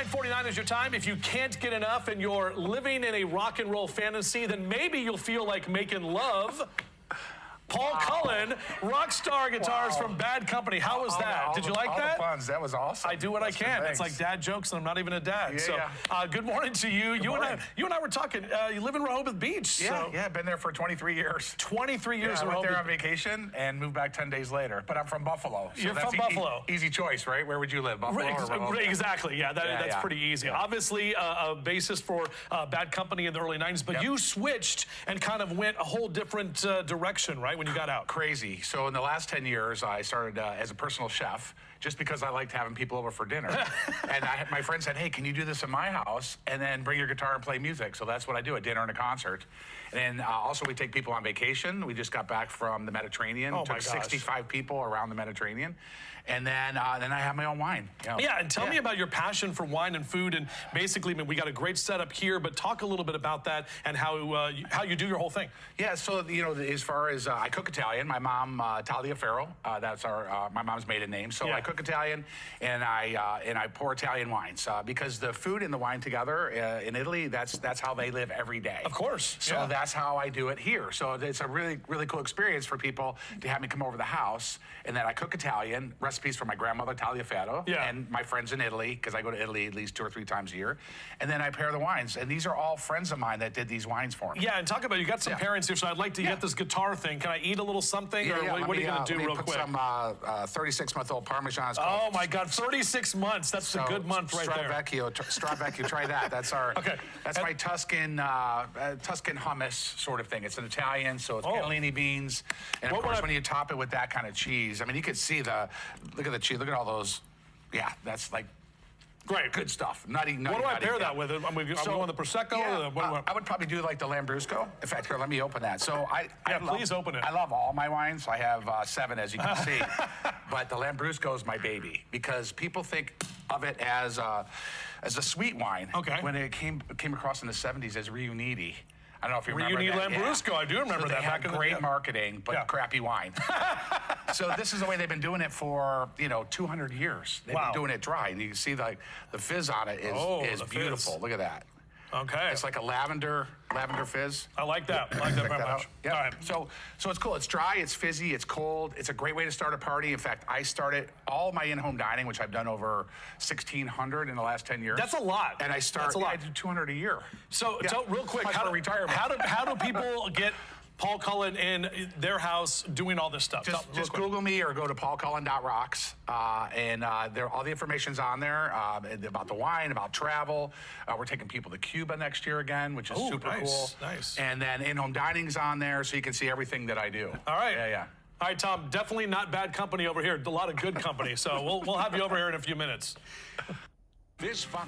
9:49 is your time. If you can't get enough and you're living in a rock and roll fantasy, then maybe you'll feel like making love. Paul Cullen, rock star guitars from Bad Company. How was that? Did you like that? All the puns. That was awesome. I do what I can. It's like dad jokes, and I'm not even a dad. Yeah. So, good morning to you. You and I were talking. You live in Rehoboth Beach. Yeah, yeah. Been there for 23 years. 23 years I in went Rehoboth. there on vacation and moved back 10 days later. But I'm from Buffalo. So You're from Buffalo. Easy choice, right? Where would you live? Buffalo or Rehoboth? Exactly. Yeah, that's pretty easy. Yeah. Obviously, a bassist for Bad Company in the early 90s, but you switched and kind of went a whole different direction, right, when you got out? Crazy. So in the last 10 years, I started as a personal chef just because I liked having people over for dinner. And my friend said, hey, can you do this in my house and then bring your guitar and play music? So that's what I do, a dinner and a concert. And then also we take people on vacation. We just got back from the Mediterranean. Oh, took 65 people around the Mediterranean. And then I have my own wine. Yeah, and tell me about your passion for wine and food. And basically, we got a great setup here, but talk a little bit about that and how you do your whole thing. Yeah, so as far as I cook Italian, my mom Tagliaferro, that's my mom's maiden name. So I cook Italian, and I pour Italian wines because the food and the wine together in Italy, that's how they live every day. Of course. So that's how I do it here. So it's a really cool experience for people to have me come over to the house, and then I cook Italian recipes from my grandmother Tagliaferro and my friends in Italy, because I go to Italy at least 2 or 3 times a year, and then I pair the wines. And these are all friends of mine that did these wines for me. Yeah, and talk about you got some parents here, so I'd like to get this guitar thing. Can I eat a little something, or what are you going to do real quick? Some 36-month-old Parmesan. Oh my God, 36 months. That's a good month right there. Stravecchio, try that. That's our. That's my Tuscan hummus sort of thing. It's an Italian, so it's cannellini beans, and of course when you top it with that kind of cheese, I mean you could see look at the cheese, look at all those. Yeah, that's like. Great. Good stuff. Nutty. What do I pair that with? Are we going the Prosecco? Yeah, I would probably do like the Lambrusco. In fact, here, let me open that. So please open it. I love all my wines. I have 7, as you can see. But the Lambrusco is my baby because people think of it as a sweet wine. Okay. When it came across in the 70s as Riuniti. I don't know if you remember that. Lambrusco, I do remember that. They had great marketing, but crappy wine. So this is the way they've been doing it for 200 years. They've been doing it dry, and you can see the fizz on it is beautiful. Look at that. Okay. It's like a lavender fizz. I like that. I like that very much. Yeah. All right. So it's cool. It's dry. It's fizzy. It's cold. It's a great way to start a party. In fact, I started all my in-home dining, which I've done over 1,600 in the last 10 years. That's a lot. And I do 200 a a year. So real quick, how do people get Paul Cullen in their house doing all this stuff? Just Google me or go to paulcullen.rocks, and all the information's on there about the wine, about travel. We're taking people to Cuba next year again, which is super cool. Nice. And then in-home dining's on there, so you can see everything that I do. All right. Yeah. All right, Tom, definitely not Bad Company over here. A lot of good company. So we'll have you over here in a few minutes. This fun.